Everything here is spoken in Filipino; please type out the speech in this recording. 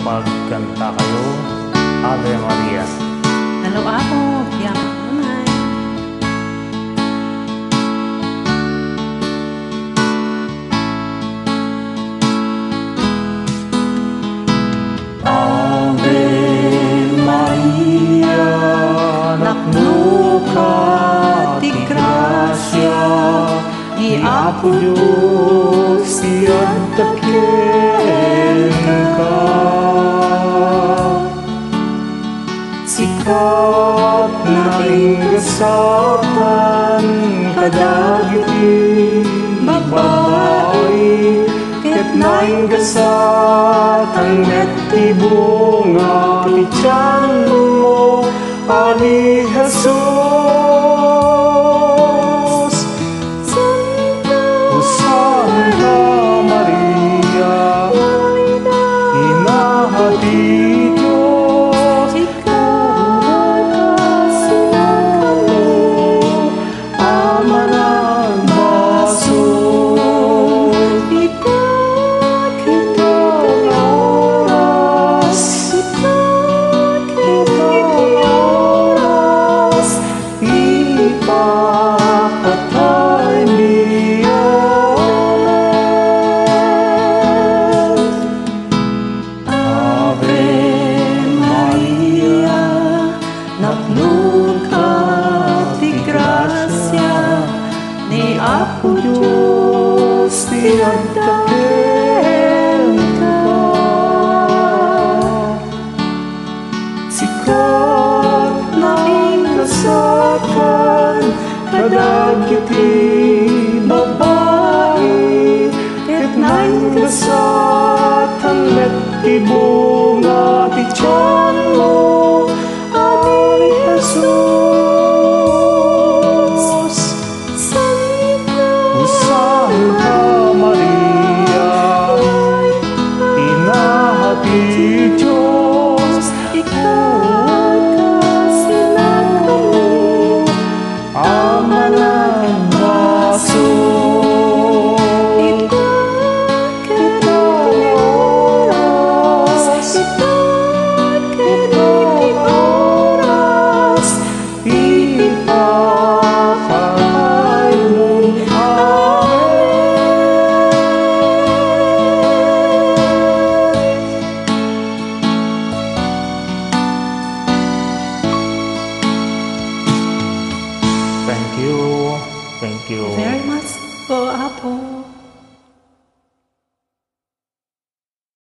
magkanta kayo, Ave Maria. Hello ako, tiyak nanay. Ave Maria, naknuka ti grasya, ni Apo Diyos tiyagtaken ka. Sikat na ingasakan kadagiti babae, ket naingasatan met ti bunga ti tiyan mo, ani Jesus. Santa Maria, inahati Diyos, ama ng basol, kitang oras, ipapatay niya. Ave Maria, naknuka ti grasya, ni Apo Diyos tiyagtaken ka. Sikat na ingasakan kadagiti babae, ket naingasatan